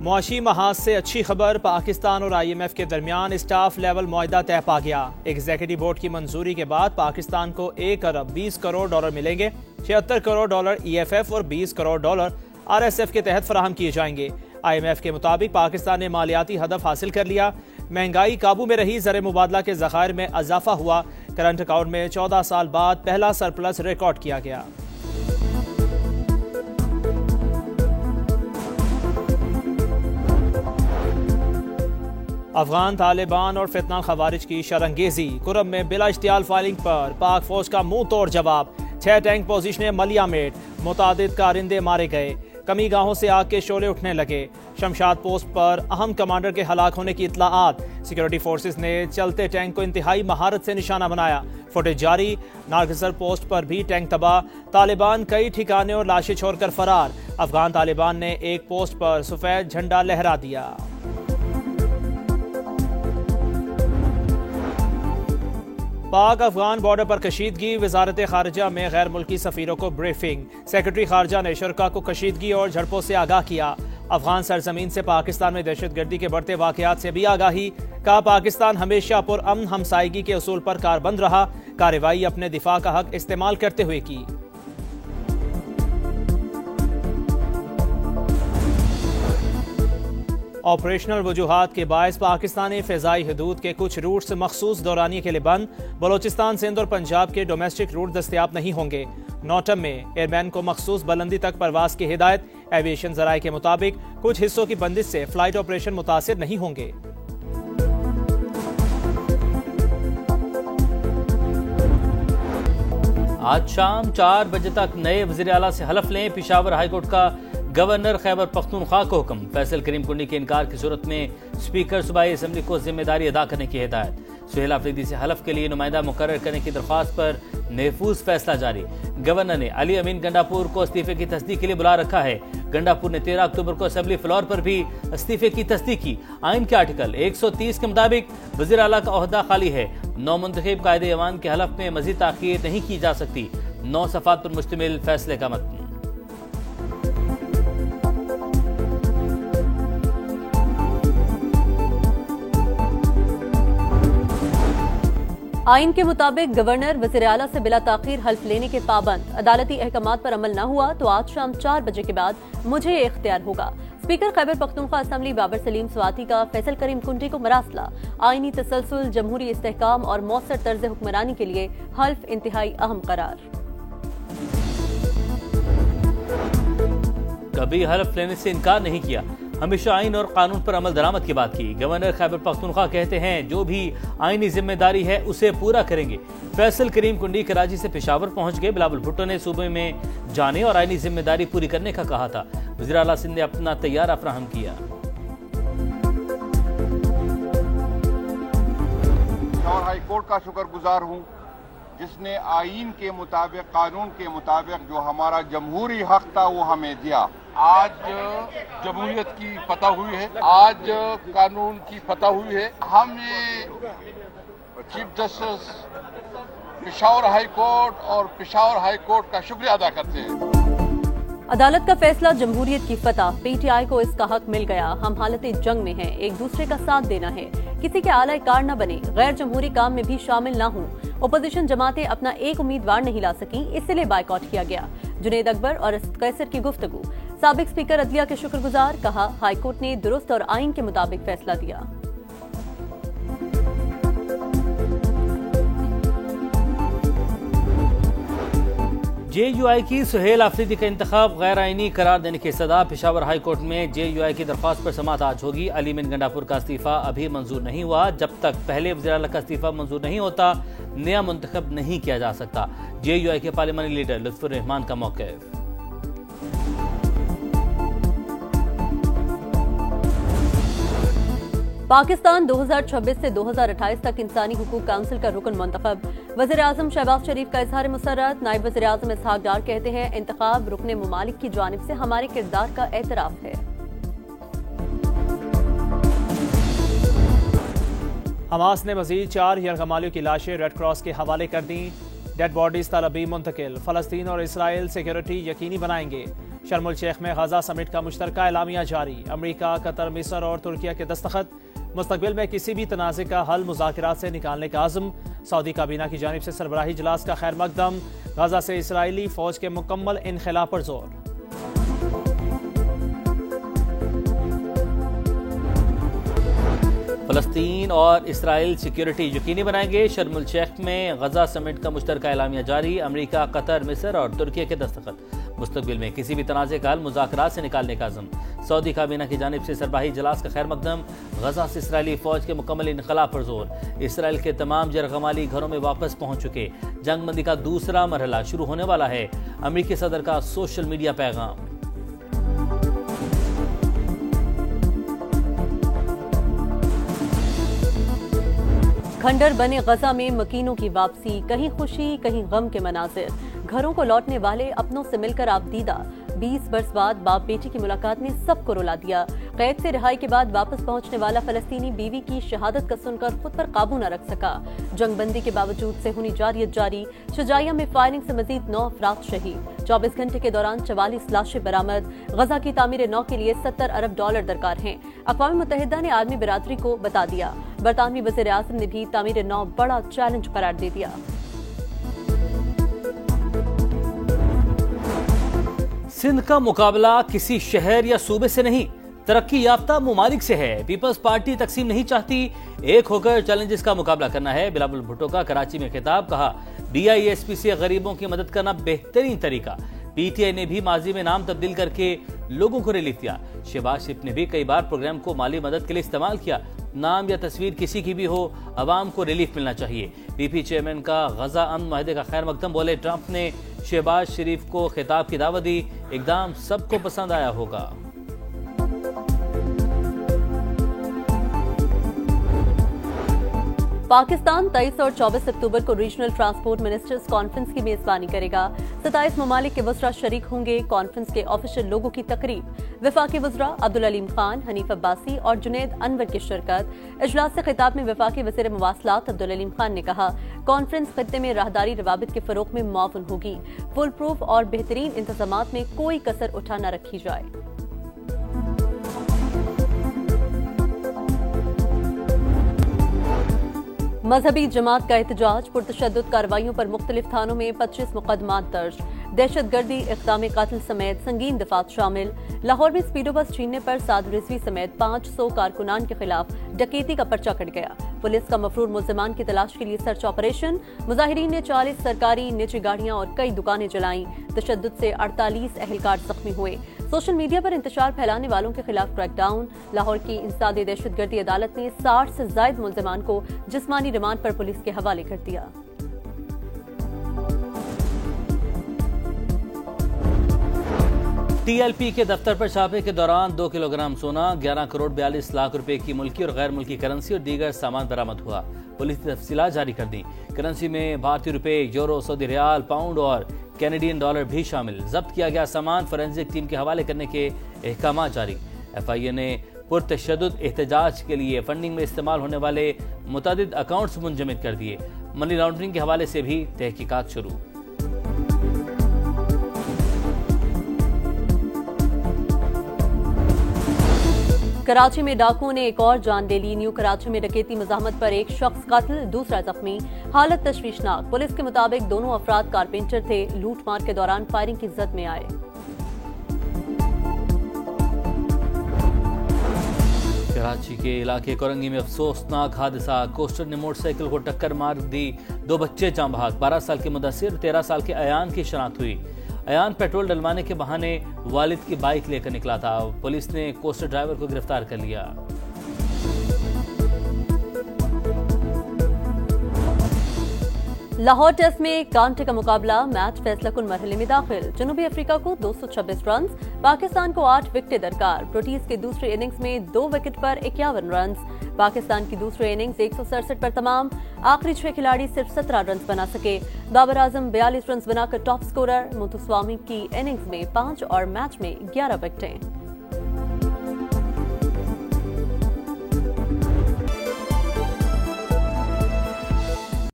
मुआशी महाज से अच्छी खबर, पाकिस्तान और IMF के दरमियान स्टाफ लेवल मुआहदा तय पा गया। एग्जीक्यूटिव बोर्ड की मंजूरी के बाद पाकिस्तान को 1 अरब 20 करोड़ डॉलर मिलेंगे। 76 करोड़ डॉलर EFF और 20 करोड़ डॉलर RSF के तहत फराहम किए जाएंगे। IMF के मुताबिक पाकिस्तान ने मालियाती हदफ हासिल कर लिया। महंगाई काबू में रही, ज़र मुबादला के ज़खायर में इजाफा हुआ। करंट अकाउंट में 14 साल बाद पहला सरप्लस रिकॉर्ड किया गया। अफगान तालिबान और फितनाल खवारिज की शरंगेजी। कुरम में बिला इश्तियाल फायरिंग पर पाक फौज का मुंह तोड़ जवाब। 6 टैंक पोजीशनें मलियामेट, मुतादिद कारिंदे मारे गए। कमी गाहों से आग के शोले उठने लगे। शमशाद पोस्ट पर अहम कमांडर के हलाक होने की इत्तलाआत। सिक्योरिटी फोर्सेस ने चलते टैंक को इंतहाई महारत से निशाना बनाया। फुटेज जारी। नारगसर पोस्ट पर भी टैंक तबाह। तालिबान कई ठिकाने और लाशें छोड़कर फरार। अफगान तालिबान ने एक पोस्ट पर सफेद झंडा लहरा दिया। पाक अफगान बॉर्डर पर कशीदगी। वजारत खारजा में गैर मुल्की सफीरों को ब्रीफिंग। सेक्रेटरी खारजा ने शुरका को कशीदगी और झड़पों से आगाह किया। अफगान सरजमीन से पाकिस्तान में दहशतगर्दी के बढ़ते वाकयात से भी आगाही। कहा, पाकिस्तान हमेशा पुरअमन हमसायगी के उसूल पर कारबंद रहा। कार्रवाई अपने दिफा का हक इस्तेमाल करते हुए की। ऑपरेशनल वजूहात के बायस पाकिस्तानी फ़िज़ाई हदूद के कुछ रूट्स मखसूस दौरानिए के लिए बंद। बलोचिस्तान, सिंध और पंजाब के डोमेस्टिक रूट दस्तयाब नहीं होंगे। नॉटम में एयरमैन को मखसूस बुलंदी तक परवास की हिदायत। एविएशन ज़राए के मुताबिक कुछ हिस्सों की बंदिश से फ्लाइट ऑपरेशन मुतासिर नहीं होंगे। आज शाम 4 बजे तक नए वज़ीर आला से हलफ लें। पेशावर हाईकोर्ट का गवर्नर खैबर पख्तूनख्वा को हुक्म। फैसल करीम कुंडी के इनकार की सूरत में स्पीकर सूबाई असम्बली को जिम्मेदारी अदा करने की हिदायत। सुहेल आफरीदी से हलफ के लिए नुमाइंदा मुकर्रर करने की दरख्वास्त पर महफूज फैसला जारी। गवर्नर ने अली अमीन गंडापुर को इस्तीफे की तस्दीक के लिए बुला रखा है। गंडापुर ने 13 अक्टूबर को असम्बली फ्लोर पर भी इस्तीफे की तस्दीक की। आइन के आर्टिकल 130 के मुताबिक वज़ीर आला का ओहदा खाली है। नौमुंतखब कायदे अवान के हलफ में मजीद ताखीर नहीं की जा सकती। 9 सफ़ात पर मुश्तमिल फैसले का मतन। आइन के मुताबिक गवर्नर वज़ीर आला से बिला ताखीर हल्फ लेने के पाबंद। अदालती अहकामात पर अमल न हुआ तो आज शाम 4 बजे के बाद मुझे ये इख्तियार होगा। स्पीकर खैबर पख्तूनख्वा असम्बली बाबर सलीम स्वाति का फैसल करीम कुंडी को मरासला। आइनी तसलसल, जमहूरी इस्तेहकाम और मौसर तर्ज हुक्मरानी के लिए हल्फ इंतहाई अहम करार। कभी हल्फ लेने से इनकार नहीं किया, हमेशा आइन और कानून पर अमल दरामद की बात की। गवर्नर खैबर पख्तूनख्वा कहते हैं जो भी आइनी जिम्मेदारी है उसे पूरा करेंगे। फैसल करीम कुंडी कराची से पेशावर पहुंच गए। बिलावल भुट्टो ने सूबे में जाने और आइनी जिम्मेदारी पूरी करने का कहा था। वज़ीर आला सिंध ने अपना तैयारा फराहम किया। और हाई कोर्ट का शुक्रगुजार हूँ जिसने आइन के मुताबिक, कानून के मुताबिक जो हमारा जमहूरी हक था वो हमें दिया। आज जमहूरियत की फतह हुई है, आज कानून की फतह हुई है। हम ये chief justice Peshawar high court और पेशावर हाई कोर्ट का शुक्रिया अदा करते हैं। अदालत का फैसला, जमहूरियत की फतह। PTI को इसका हक मिल गया। हम हालत जंग में हैं, एक दूसरे का साथ देना है। किसी के आला कार न बने, गैर जमहूरी काम में भी शामिल न हों। ओपोजिशन जमातें अपना एक उम्मीदवार नहीं ला सकी, इसलिए बायकॉट किया गया। जुनेद अकबर और कैसर की गुफ्तगू। साबिक स्पीकर अदलिया के शुक्रगुजार। कहा, हाईकोर्ट ने दुरुस्त और आइन के मुताबिक फैसला दिया। JUI की सुहेल आफरीदी का इंतखाब गैर आइनी करार देने की सदा। पेशावर हाई कोर्ट में JUI की दरख्वास्त पर समाअत आज होगी। अली अमीन गंडापुर का इस्तीफा अभी मंजूर नहीं हुआ। जब तक पहले वज़ीर आला का इस्तीफा मंजूर नहीं होता नया मुंतखब नहीं किया जा सकता। JUI के पार्लियामानी लीडर लुत्फुर रहमान का मौक़िफ़। पाकिस्तान 2026 से 2028 तक इंसानी हुकूक काउंसिल का रुकन मुंतखब। वज़ीर आज़म शहबाज शरीफ का इजहार मुसर्रत। नायब वज़ीर आज़म इसहाक डार कहते हैं, इंतखाब रुकने मुमालिक की जानिब से हमारे किरदार का एतराफ़ है। हमास ने मजीद 4 यरगमालियों की लाशें रेड क्रॉस के हवाले कर दी। डेड बॉडीज तलबी मुंतकिल। फलस्तीन और इसराइल सिक्योरिटी यकीनी बनाएंगे। शर्म अल शेख में गजा समिट का मुश्तरका एलामिया जारी। अमरीका, कतर, मिस्र और तुर्किया के दस्तखत। मुस्तकबिल में किसी भी तनाज़े का हल मुज़ाकरात से निकालने का आज़म। सऊदी काबीना की जानिब से सरबराही इजलास का खैर मकदम। गजा से इसराइली फौज के मुकम्मल इनखला पर जोर। फलस्तीन और इसराइल सिक्योरिटी यकीनी बनाएंगे। शर्म अल शेख में गजा समिट का मुश्तरका एलामिया जारी। अमरीका, कतर, मिस्र और तुर्किया के दस्तखत। मुस्तकबिल में किसी भी तनाज़े का हल मुज़ाकरात से निकालने का आज़म। सऊदी काबीना की जानिब से सरबराही इजलास का खैर मकदम। गजा से इसराइली फौज के मुकम्मल इनखला पर जोर। इसराइल के तमाम यरगमाली घरों में वापस पहुंच चुके। जंगबंदी का दूसरा मरहला शुरू होने वाला है। अमरीकी सदर का सोशल मीडिया पैगाम। खंडर बने गजा में मकीनों की वापसी, कहीं खुशी कहीं गम के मनाजिर। घरों को लौटने वाले अपनों से मिलकर आपदीदा। 20 बरस बाद बाप बेटी की मुलाकात ने सबको रुला दिया। कैद से रिहाई के बाद वापस पहुंचने वाला फलस्तीनी बीवी की शहादत का सुनकर खुद पर काबू न रख सका। जंगबंदी के बावजूद सेहूनी जारियत जारी। शुजाइया में फायरिंग से मजीद 9 अफराद शहीद। 24 घंटे के दौरान 44 लाशें बरामद। गजा की तामीर नौ के लिए $70 अरब दरकार हैं। अक़वाम मुत्तहिदा ने आलमी बिरादरी को बता दिया। बरतानवी वज़ीर आज़म ने भी तामीर नौ बड़ा चैलेंज करार दे दिया। सिंध का मुकाबला किसी शहर या सूबे से नहीं, तरक्की याफ्ता ममालिक से है। पीपल्स पार्टी तकसीम नहीं चाहती, एक होकर चैलेंजेस का मुकाबला करना है। बिलावल भुट्टो का कराची में खिताब। कहा, BISP से गरीबों की मदद करना बेहतरीन तरीका। PTI ने भी माजी में नाम तब्दील करके लोगों को रिलीफ दिया। शहबाज शरीफ ने भी कई बार प्रोग्राम को माली मदद के लिए इस्तेमाल किया। नाम या तस्वीर किसी की भी हो, अवाम को रिलीफ मिलना चाहिए। PP चेयरमैन का गजा अमन माहदे का खैर मकदम। बोले, ट्रंप ने शहबाज शरीफ को खिताब की दावत दी, इकदाम सबको पसंद आया होगा। पाकिस्तान 23 और 24 अक्टूबर को रीजनल ट्रांसपोर्ट मिनिस्टर्स कॉन्फ्रेंस की मेजबानी करेगा। 27 ममालिक के वज़रा शरीक होंगे। कॉन्फ्रेंस के ऑफिशियल लोगों की तकरीब। वफाकी वज़रा अब्दुल अलीम खान, हनीफ अब्बासी और जुनैद अनवर की शिरकत। इजलास से खिताब में वफाकी वज़ीर मवासलात अब्दुल अलीम खान ने कहा, कॉन्फ्रेंस खत्ते में राहदारी रवाबित के फरोग में मुआवन होगी। फुल प्रूफ और बेहतरीन इंतजामात में कोई कसर उठा न रखी जाए। मजहबी जमात का एहतजाज। पुरतशद्दुद कार्रवाइयों पर मुख्तलिफ थानों में 25 मुकदमात दर्ज। दहशतगर्दी, इक़दाम कत्ल समेत संगीन दफात शामिल। लाहौर में स्पीडो बस छीनने पर साद रिजवी समेत 500 कारकुनान के खिलाफ डकैती का पर्चा कट गया। पुलिस का मफरूर मुल्जिमान की तलाश के लिए सर्च ऑपरेशन। मुजाहिरीन ने 40 सरकारी निजी गाड़ियां और कई दुकानें जलाईं। तशद्दुद से 48 अहलकार जख्मी हुए। सोशल मीडिया पर इंतशार फैलाने वालों के खिलाफ क्रैकडाउन। लाहौर की इंसदादी दहशतगर्दी अदालत ने 60 से जायद मुल्जिमान को जिस्मानी रिमांड पर पुलिस के हवाले कर दिया। TLP के दफ्तर पर छापे के दौरान 2 किलोग्राम सोना, 11 करोड़ 42 लाख रुपए की मुल्की और गैर मुल्की करेंसी और दीगर सामान बरामद हुआ। पुलिस ने तफसीलात जारी कर दी। करेंसी में भारतीय रुपए, यूरो, सऊदी रियाल, पाउंड और कैनेडियन डॉलर भी शामिल। जब्त किया गया सामान फोरेंसिक टीम के हवाले करने के अहकाम जारी। FIA ने पुरतशद्दुद एहतजाज के लिए फंडिंग में इस्तेमाल होने वाले मुतअद्दिद अकाउंट्स मुंजमद कर दिए। मनी लॉन्ड्रिंग के हवाले से भी तहकीकात शुरू। कराची में डाकुओं ने एक और जान ले ली। न्यू कराची में डकैती मज़ाहमत पर एक शख्स कत्ल, दूसरा जख्मी। हालत तशवीशनाक। पुलिस के मुताबिक दोनों अफराद कारपेंटर थे। लूटमार के दौरान फायरिंग की जद में आए। कराची के इलाके कोरंगी में अफसोसनाक हादसा। कोस्टर ने मोटरसाइकिल को टक्कर मार दी। 2 बच्चे जाँ बहक। 12 साल के मुदस्सिर, 13 साल के अयान की शनाख्त हुई। अयान पेट्रोल डलवाने के बहाने वालिद की बाइक लेकर निकला था। पुलिस ने कोस्टर ड्राइवर को गिरफ्तार कर लिया। लाहौर टेस्ट में कांटे का मुकाबला। मैच फैसला कुन मरहले में दाखिल। जनूबी अफ्रीका को 226 रन, पाकिस्तान को 8 विकेटें दरकार। प्रोटीज की दूसरी इनिंग्स में 2 विकेट पर 51 रन। पाकिस्तान की दूसरी इनिंग्स 167 पर तमाम। आखिरी 6 खिलाड़ी सिर्फ 17 रन बना सके। बाबर आजम 42 रन बनाकर टॉप स्कोरर। मुथुस्वामी की इनिंग्स में 5 और मैच में 11 विकेटें।